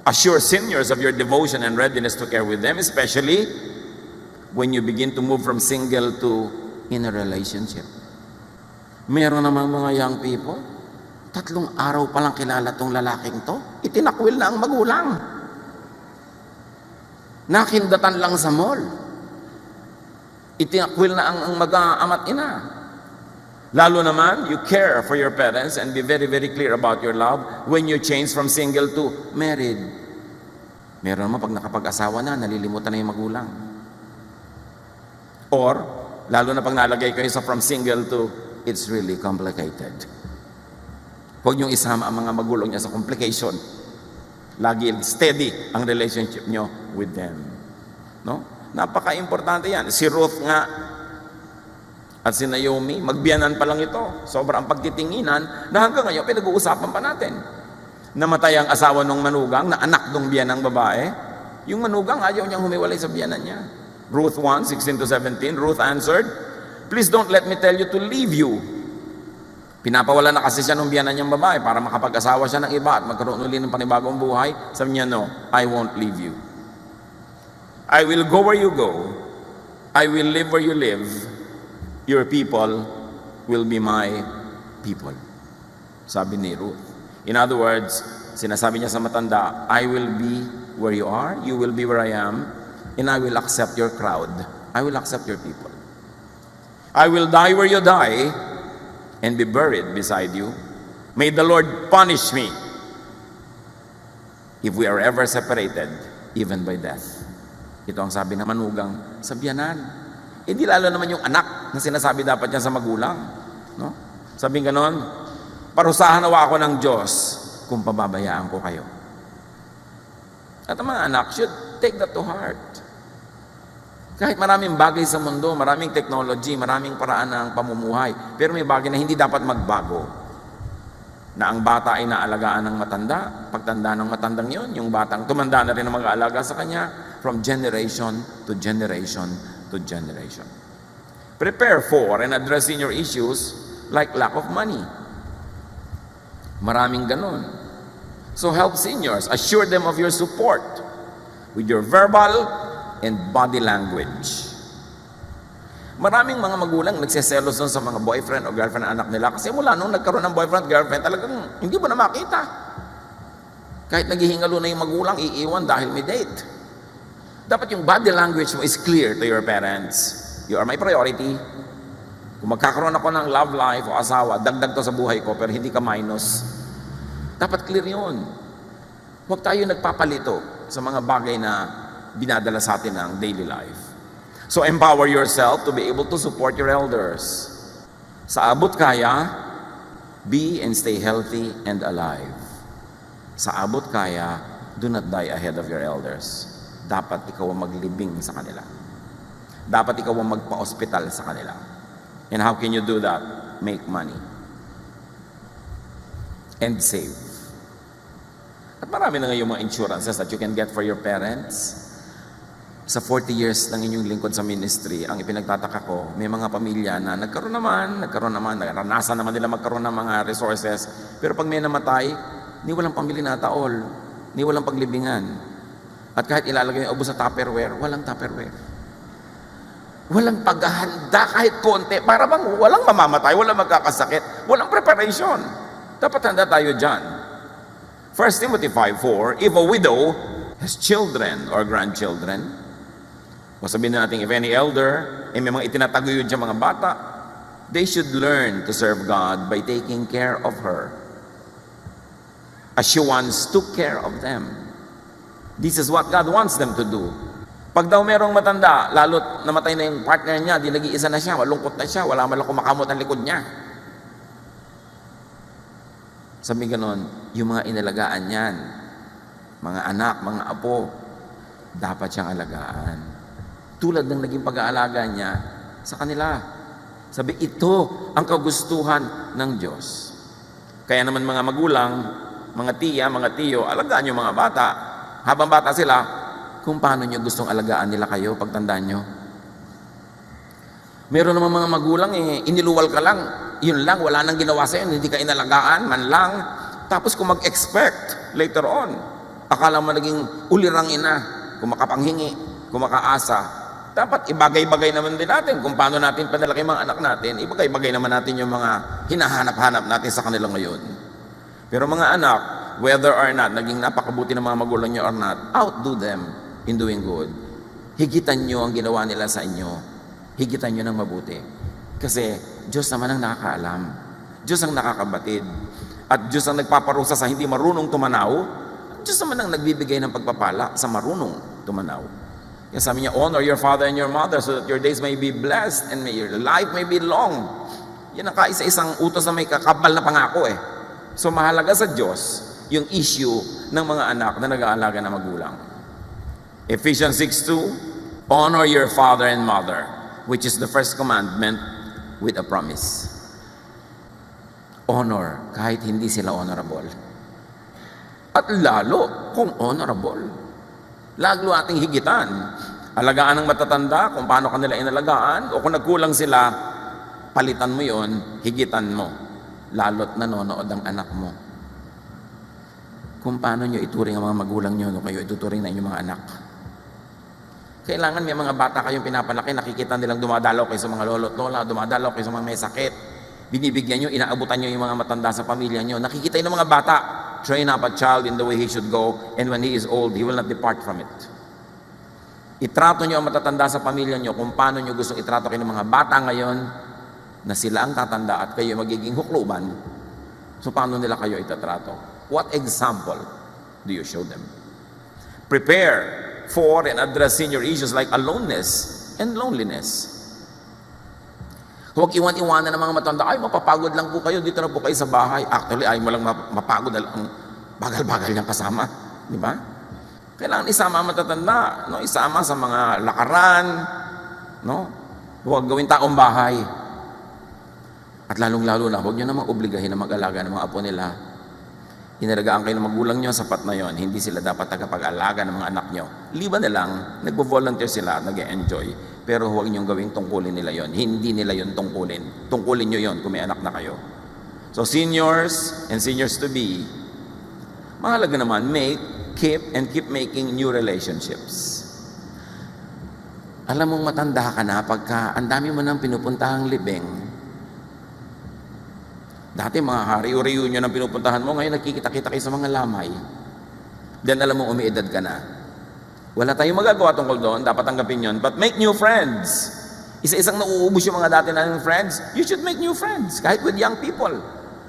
assure seniors of your devotion and readiness to care with them, especially when you begin to move from single to in a relationship. Meron namang mga young people, 3 araw pa lang kilala tong lalaking to, itinakwil na ang magulang. Nakindatan lang sa mall. Itinakwil na ang mag-ama't ina. Lalo naman, you care for your parents and be very, very clear about your love when you change from single to married. Meron naman pag nakapag-asawa na, nalilimutan na yung magulang. Or, lalo na pag nalagay kayo sa from single to, it's really complicated. Huwag niyong isama ang mga magulang niya sa complication. Lagi steady ang relationship niyo with them. No? Napaka-importante yan. Si Ruth nga at si Naomi, magbiyanan pa lang ito. Sobrang pagtitinginan na hanggang ngayon pinag-uusapan pa natin. Namatay ang asawa ng manugang na anak ng biyanang babae. Yung manugang ayaw niyang humiwalay sa biyanan niya. Ruth 1:16-17, Ruth answered, "Please don't let me tell you to leave you." Pinapawala na kasi siya ng biyanan niyang babae para makapag-asawa siya ng iba at magkaroon uli ng panibagong buhay. Sabi niya, "No, I won't leave you. I will go where you go. I will live where you live. Your people will be my people." Sabi ni Ruth. In other words, sinasabi niya sa matanda, I will be where you are, you will be where I am, and I will accept your crowd. I will accept your people. I will die where you die, and be buried beside you. May the Lord punish me if we are ever separated, even by death. Ito ang sabi ng manugang sa biyanan. Hindi lalo naman yung anak na sinasabi dapat niya sa magulang. No? Sabi ganon, parusahan nawa ako ng Diyos kung pababayaan ko kayo. At ang mga anak should take that to heart. Kahit maraming bagay sa mundo, maraming technology, maraming paraan ng pamumuhay, pero may bagay na hindi dapat magbago. Na ang bata ay naalagaan ng matanda, pagtanda ng matandang yon, yung batang tumanda na rin ang mag-aalaga sa kanya, from generation to generation to generation. Prepare for and address your issues like lack of money. Maraming ganon. So help seniors. Assure them of your support with your verbal and body language. Maraming mga magulang nagseselos sa mga boyfriend o girlfriend ng anak nila kasi mula nung nagkaroon ng boyfriend, girlfriend, talagang hindi mo na makita. Kahit naghihingalo na yung magulang, iiwan dahil may date. Dapat yung body language mo is clear to your parents. You are my priority. Kung magkakaroon ako ng love life o asawa, dagdag to sa buhay ko, pero hindi ka minus. Dapat clear yun. Huwag tayo nagpapalito sa mga bagay na binadala sa atin ng daily life. So empower yourself to be able to support your elders. Sa abot kaya, be and stay healthy and alive. Sa abot kaya, do not die ahead of your elders. Dapat ikaw ang maglibing sa kanila. Dapat ikaw ang magpa-ospital sa kanila. And how can you do that? Make money. And save. At marami na ngayong mga insurances that you can get for your parents. Sa 40 years ng inyong lingkod sa ministry, ang ipinagtataka ko, may mga pamilya na nagkaroon naman, naranasan naman nila magkaroon ng mga resources, pero pag may namatay, ni walang pambili na taol, ni walang paglibingan. At kahit ilalagay yung ubos sa Tupperware, walang Tupperware. Walang paghahanda kahit konti, para bang walang mamamatay, walang magkakasakit, walang preparation. Dapat handa tayo dyan. 1 Timothy 5:4, if a widow has children or grandchildren, o sabihin natin, if any elder, may mga itinataguyod siya mga bata, they should learn to serve God by taking care of her, as she once took care of them. This is what God wants them to do. Pag daw merong matanda, lalo't namatay na yung partner niya, di nag-iisa na siya, malungkot na siya, wala man lang kumakamot ang likod niya. Sabi ganon, yung mga inalagaan niyan, mga anak, mga apo, dapat siyang alagaan. Tulad ng naging pag-aalaga niya sa kanila. Sabi, ito ang kagustuhan ng Diyos. Kaya naman mga magulang, mga tiya, mga tiyo, alagaan yung mga bata. Habang bata sila, kung paano nyo gustong alagaan nila kayo pagtandaan nyo. Meron naman mga magulang, iniluwal ka lang, yun lang, wala nang ginawa sa'yo, hindi ka inalagaan, man lang. Tapos kung mag-expect later on, akala mo naging ulirang ina, kung makapanghingi, kung makaasa. Dapat ibagay-bagay naman din natin kung paano natin panalaki mga anak natin, ibagay-bagay naman natin yung mga hinahanap-hanap natin sa kanila ngayon. Pero mga anak, whether or not, naging napakabuti ng mga magulang nyo or not, outdo them in doing good. Higitan nyo ang ginawa nila sa inyo. Higitan nyo ng mabuti. Kasi Diyos naman ang nakakaalam. Diyos ang nakakabatid. At Diyos ang nagpaparusa sa hindi marunong tumanaw. Diyos naman ang nagbibigay ng pagpapala sa marunong tumanaw. Kaya sabi niya, honor your father and your mother so that your days may be blessed and may your life may be long. Yan ang kaisa-isang utos na may kakabal na pangako eh. So mahalaga sa Diyos yung issue ng mga anak na nag-aalaga na magulang. Ephesians 6:2, honor your father and mother, which is the first commandment with a promise. Honor kahit hindi sila honorable. At lalo kung honorable. Lalo ating higitan. Alagaan ng matatanda kung paano kanila inalagaan, o kung nagkulang sila, palitan mo yon, higitan mo. Lalo't nanonood ang anak mo. Kung paano nyo ituring ang mga magulang nyo, no, kayo ituturing na inyong mga anak. Kailangan may mga bata kayong pinapalaki, nakikita nilang dumadalaw kayo sa mga lolo't lola, dumadalaw kayo sa mga may sakit. Binibigyan nyo, inaabutan nyo yung mga matanda sa pamilya nyo. Nakikita yun ng mga bata. Train up a child in the way he should go, and when he is old, he will not depart from it. Itrato nyo ang matatanda sa pamilya nyo kung paano nyo gusto itrato kayo ng mga bata ngayon na sila ang tatanda at kayo magiging hukluban. So paano nila kayo itatrato? What example do you show them? Prepare for and address senior issues like aloneness and loneliness. Huwag iwan-iwanan ng mga matanda, ay mapapagod lang po kayo, dito na po kayo sa bahay. Actually, ay mo lang mapagod, ang bagal-bagal niyang kasama. Di ba? Kailangan isama ang matatanda, no? Isama sa mga lakaran, no? Huwag gawin taong bahay. At lalong-lalo na, huwag niyo namang obligahin na mag-alaga ng mga apo nila. Inalagaan kayo ng magulang niyo, sapat na yon. Hindi sila dapat tagapag-alaga ng mga anak niyo. Liban na lang, nagbo-volunteer sila, nag-enjoy. Pero huwag niyong gawing tungkulin nila yon. Hindi nila yon tungkulin. Tungkulin niyo yon kung may anak na kayo. So seniors and seniors to be, mahalaga naman, keep making new relationships. Alam mong matanda ka na pagka ang dami mo nang pinupuntahang libing. Dati mga hari-reunion ang pinupuntahan mo, ngayon nakikita-kita kayo sa mga lamay. Then alam mo, umiedad ka na. Wala tayong magagawa tungkol doon, dapat tanggapin yun. But make new friends. Isa-isang nauubos yung mga dati nating friends, you should make new friends, kahit with young people.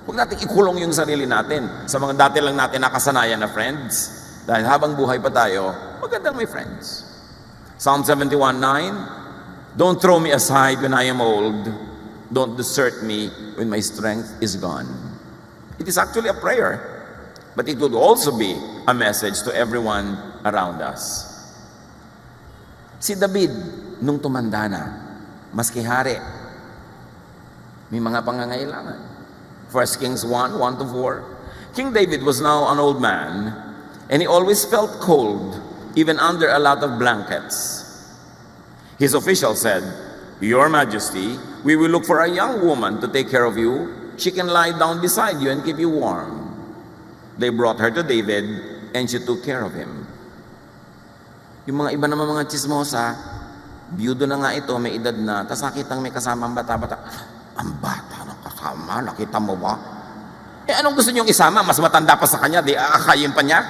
Huwag natin ikulong yung sarili natin sa mga dati lang natin nakasanayan na friends. Dahil habang buhay pa tayo, magandang may friends. Psalm 71:9, don't throw me aside when I am old. Don't desert me when my strength is gone. It is actually a prayer, but it would also be a message to everyone around us. Si David, nung tumanda na, maski hari, may mga pangangailangan. 1 Kings 1:1-4. King David was now an old man, and he always felt cold, even under a lot of blankets. His official said, Your Majesty, we will look for a young woman to take care of you. She can lie down beside you and keep you warm. They brought her to David, and she took care of him. Yung mga iba naman mga chismosa, biyudo na nga ito, may edad na, tapos nakitang may kasama ang bata-bata. Ang bata ng kasama, nakita mo ba? Eh anong gusto niyong isama? Mas matanda pa sa kanya, di aakayin pa niya?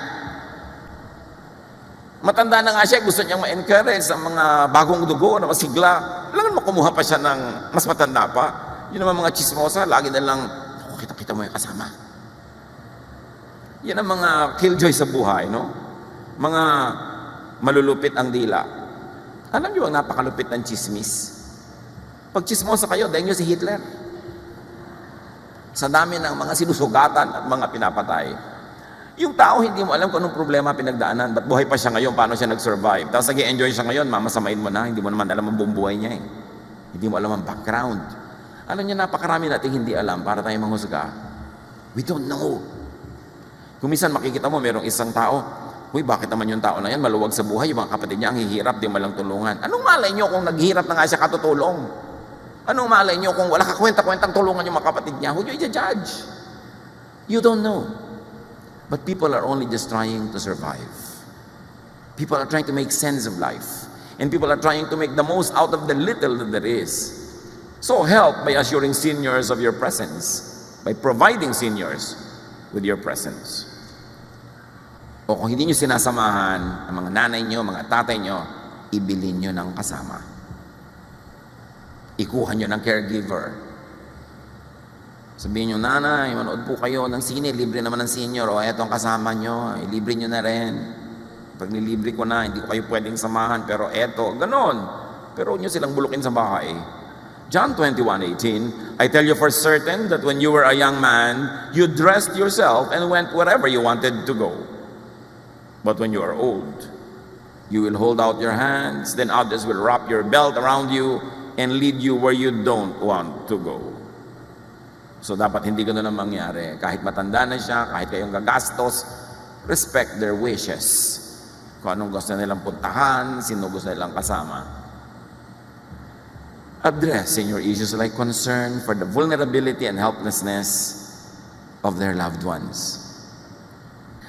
Matanda na nga siya, gusto niyang ma-encourage sa mga bagong dugo na masigla. Alam mo, kumuha pa siya ng mas matanda pa. Yun naman mga chismosa, lagi na lang, kita-kita mo yung kasama. Yan ang mga killjoy sa buhay, no? Mga malulupit ang dila. Alam niyo ang napakalupit ng chismis? Pag chismosa kayo, dahil niyo si Hitler. Sa dami ng mga sinusugatan at mga pinapatay. Yung tao, hindi mo alam kung anong problema pinagdaanan. Ba't buhay pa siya ngayon? Paano siya nag-survive? Tapos nag-enjoy siya ngayon, mamasamain mo na. Hindi mo naman alam ang buong buhay niya eh. Hindi mo alam ang background. Alam niyo, napakarami natin hindi alam para tayo manghusga. We don't know. Kung minsan makikita mo, merong isang tao, uy, bakit naman yung tao na yan, maluwag sa buhay, yung mga kapatid niya ang hihirap, di malang tulungan. Anong malay niyo kung naghihirap na nga siya katutulong? Anong malay niyo kung wala ka kwenta-kwentang tulungan yung mga kapatid niya? Huwag niyo i-judge. You don't know. But people are only just trying to survive. People are trying to make sense of life. And people are trying to make the most out of the little that there is. So help by assuring seniors of your presence, by providing seniors with your presence. O kung hindi nyo sinasamahan ang mga nanay nyo, mga tatay nyo, ibilin nyo ng kasama. Ikuha nyo ng caregiver. Sabihin nyo, nanay, manood po kayo ng sine, libre naman ng senior, o etong kasama nyo, libre nyo na rin. Pag nilibre ko na, hindi ko kayo pwedeng samahan, pero eto, ganon. Pero huwag nyo silang bulukin sa bahay. John 21:18, I tell you for certain that when you were a young man, you dressed yourself and went wherever you wanted to go. But when you are old, you will hold out your hands, then others will wrap your belt around you and lead you where you don't want to go. So dapat hindi ganun ang mangyari. Kahit matanda na siya, kahit kayong gagastos, respect their wishes. Kung anong gusto nilang puntahan, sino gusto nilang kasama. Addressing your issues like concern for the vulnerability and helplessness of their loved ones.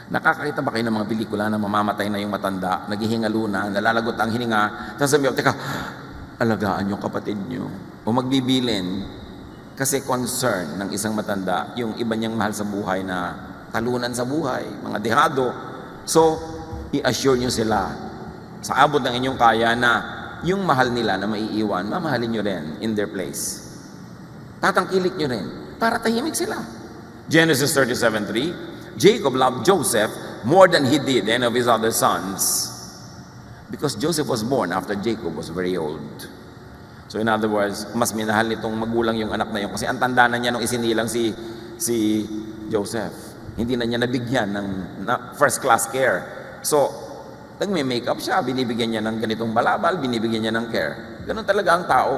Nakakakita ba kayo ng mga pelikula na mamamatay na yung matanda, naghihingalo na, nalalagot ang hininga, tapos sabi, teka, alagaan yung kapatid nyo. O magbibilin. Kasi concern ng isang matanda, yung iba niyang mahal sa buhay na talunan sa buhay, mga dehado. So, i-assure nyo sila sa abot ng inyong kaya na yung mahal nila na maiiwan, mamahalin nyo rin in their place. Tatangkilik nyo rin para tahimik sila. Genesis 37:3, Jacob loved Joseph more than he did any of his other sons because Joseph was born after Jacob was very old. So in other words, mas minahal nitong magulang yung anak na yun kasi ang tanda na niya nung isinilang si Joseph. Hindi na niya nabigyan ng first class care. So, nagme-makeup siya, binibigyan niya ng ganitong balabal, binibigyan niya ng care. Ganun talaga ang tao.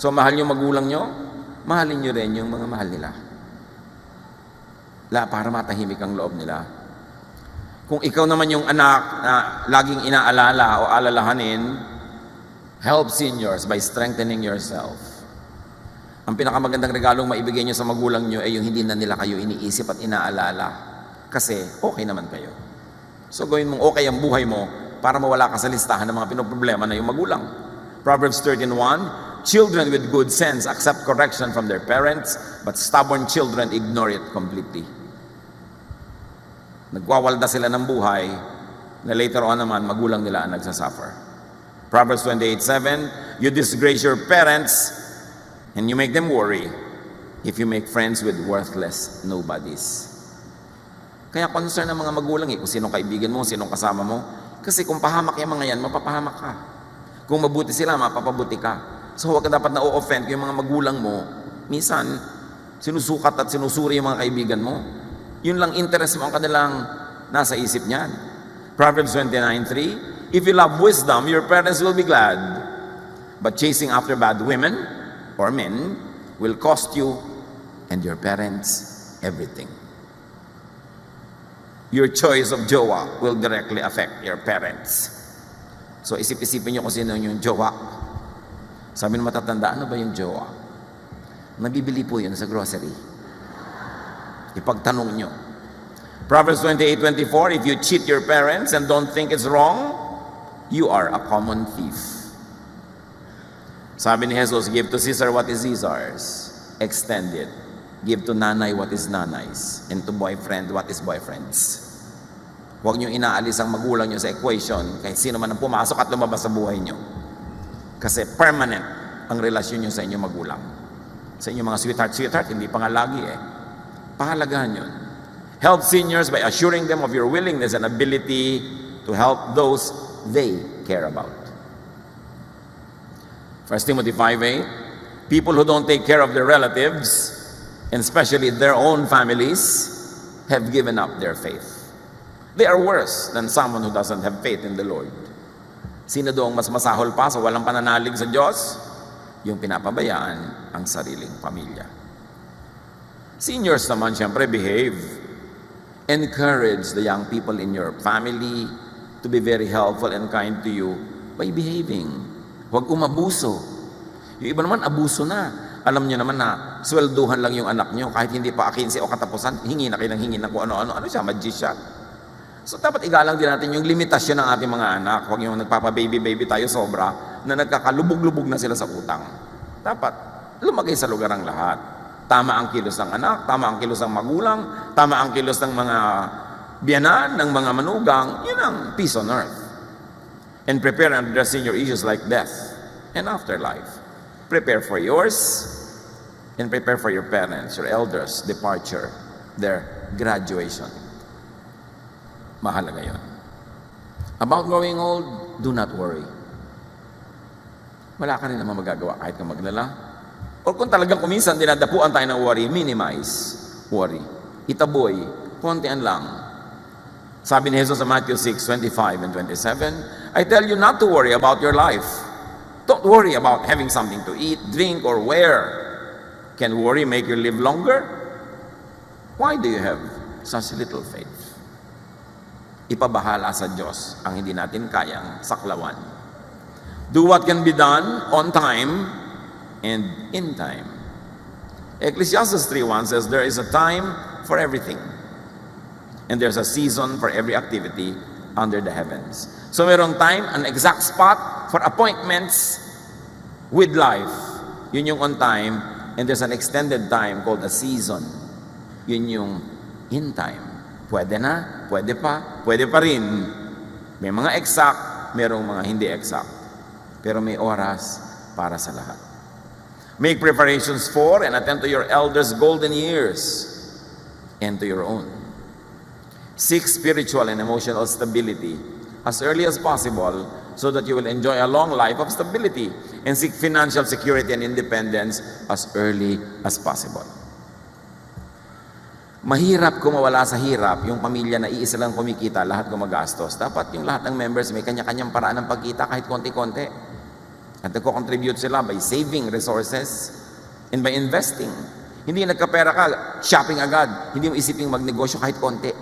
So mahal yung magulang nyo, mahalin nyo rin yung mga mahal nila. Para matahimik ang loob nila. Kung ikaw naman yung anak na laging inaalala o alalahanin, help seniors by strengthening yourself. Ang pinakamagandang regalong maibigay nyo sa magulang nyo ay yung hindi na nila kayo iniisip at inaalala. Kasi okay naman kayo. So gawin mong okay ang buhay mo para mawala ka sa listahan ng mga pinoproblema na yung magulang. Proverbs 13:1, children with good sense accept correction from their parents, but stubborn children ignore it completely. Nagwawalda sila ng buhay na later on naman magulang nila ang nagsasuffer. Proverbs 28:7, you disgrace your parents and you make them worry if you make friends with worthless nobodies. Kaya concern ng mga magulang kung sinong kaibigan mo, sinong kasama mo. Kasi kung pahamak yung mga yan, mapapahamak ka. Kung mabuti sila, mapapabuti ka. So huwag ka dapat na-o-offend kung yung mga magulang mo, minsan, sinusukat at sinusuri yung mga kaibigan mo. Yun lang interest mo ang kanilang nasa isip niyan. Proverbs 29:3, if you love wisdom, your parents will be glad. But chasing after bad women or men will cost you and your parents everything. Your choice of jowa will directly affect your parents. So isip-isipin nyo kung sino yung jowa. Sabi ng matatanda, ano ba yung jowa? Nabibili po yun sa grocery. Ipagtanong nyo. Proverbs 28:24, if you cheat your parents and don't think it's wrong, you are a common thief. Sabi ni Jesus, give to Caesar what is Caesar's. Extend it. Give to nanay what is nanay's. And to boyfriend what is boyfriend's. Huwag nyo inaalis ang magulang nyo sa equation kahit sino man ang pumasok at lumabas sa buhay nyo. Kasi permanent ang relasyon nyo sa inyong magulang. Sa inyong mga sweetheart, hindi pa nga lagi Pahalagahan yun. Help seniors by assuring them of your willingness and ability to help those they care about. 1 Timothy 5:8, people who don't take care of their relatives, and especially their own families, have given up their faith. They are worse than someone who doesn't have faith in the Lord. Sino doong mas masahol pa sa walang pananalig sa Diyos? Yung pinapabayaan ang sariling pamilya. Seniors naman, siyempre, behave. Encourage the young people in your family to be very helpful and kind to you by behaving. Huwag umabuso. Yung iba naman, abuso na. Alam nyo naman na swelduhan lang yung anak nyo kahit hindi pa 15 o katapusan, hingi na kayo ng hingi na kung ano-ano. Ano siya? Magician. So dapat igalang din natin yung limitasyon ng ating mga anak. Huwag yung nagpapa-baby-baby tayo sobra na nagkakalubog-lubog na sila sa utang. Dapat lumagay sa lugar ang lahat. Tama ang kilos ng anak, tama ang kilos ng magulang, tama ang kilos ng mga biyanan, ng mga manugang. Yun ang peace on earth. And prepare and address your issues like death and afterlife. Prepare for yours and prepare for your parents, your elders' departure, their graduation. Mahalaga yun. About growing old, do not worry. Wala ka rin naman magagawa kahit ka maglala. O kung talagang kuminsan dinadapuan tayo ng worry, minimize worry. Itaboy, kontian lang. Sabi ni Jesus sa Matthew 6:25 and 27, I tell you not to worry about your life. Don't worry about having something to eat, drink, or wear. Can worry make you live longer? Why do you have such little faith? Ipabahala sa Diyos ang hindi natin kayang saklawan. Do what can be done on time and in time. Ecclesiastes 3:1 says, there is a time for everything, and there's a season for every activity under the heavens. So mayroong time, an exact spot for appointments with life. Yun yung on time, and there's an extended time called a season. Yun yung in time. Pwede na, pwede pa rin. May mga exact, mayroong mga hindi exact. Pero may oras para sa lahat. Make preparations for and attend to your elders' golden years and to your own. Seek spiritual and emotional stability as early as possible so that you will enjoy a long life of stability, and seek financial security and independence as early as possible. Mahirap kung mawala sa hirap yung pamilya na iisa lang kumikita, lahat gumagastos. Dapat yung lahat ng members may kanya-kanyang paraan ng pagkita kahit konti-konti. At nagko-contribute sila by saving resources and by investing. Hindi nagkapera ka, shopping agad. Hindi mo isiping magnegosyo kahit konti.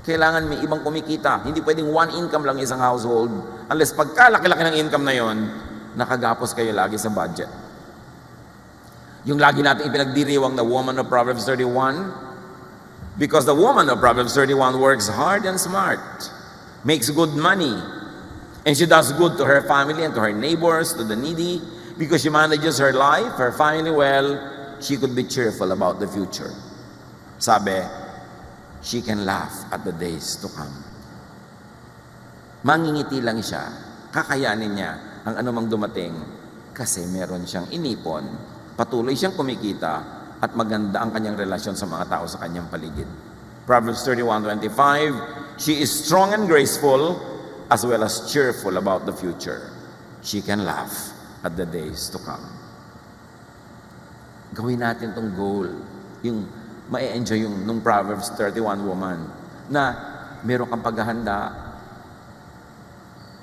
Kailangan may ibang kumikita. Hindi pwedeng one income lang isang household. Unless pagkalaki-laki ng income na yon, nakagapos kayo lagi sa budget. Yung lagi natin ipinagdiriwang na woman of Proverbs 31, because the woman of Proverbs 31 works hard and smart, makes good money, and she does good to her family and to her neighbors, to the needy, because she manages her life, her family well, she could be cheerful about the future. Sabi, she can laugh at the days to come. Mangingiti lang siya, kakayanin niya ang anumang dumating kasi meron siyang inipon, patuloy siyang kumikita, at maganda ang kanyang relasyon sa mga tao sa kanyang paligid. Proverbs 31:25, she is strong and graceful as well as cheerful about the future. She can laugh at the days to come. Gawin natin tong goal, yung ma-enjoy yung nung Proverbs 31 woman, na meron kang paghahanda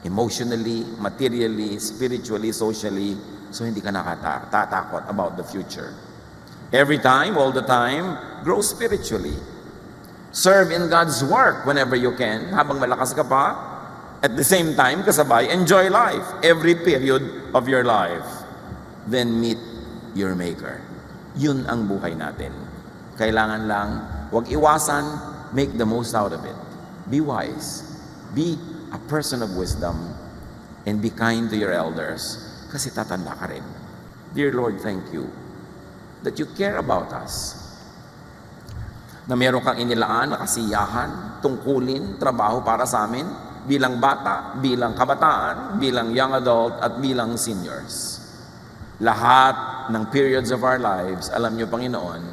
emotionally, materially, spiritually, socially, so hindi ka nakatatakot about the future. Every time, all the time, grow spiritually. Serve in God's work whenever you can, habang malakas ka pa. At the same time, kasabay, enjoy life, every period of your life. Then meet your Maker. Yun ang buhay natin. Kailangan lang, huwag iwasan, make the most out of it. Be wise. Be a person of wisdom. And be kind to your elders. Kasi tatanda ka rin. Dear Lord, thank you that you care about us. Na meron kang inilaan na kasiyahan, tungkulin, trabaho para sa amin, bilang bata, bilang kabataan, bilang young adult, at bilang seniors. Lahat ng periods of our lives, alam niyo, Panginoon,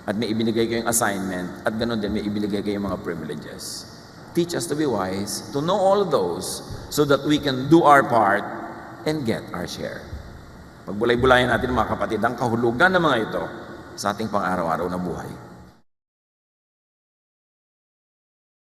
at may ibinigay kayong assignment, at ganoon din may ibinigay kayong mga privileges. Teach us to be wise, to know all of those, so that we can do our part and get our share. Pagbulay-bulayan natin mga kapatid, ang kahulugan ng mga ito sa ating pang-araw-araw na buhay.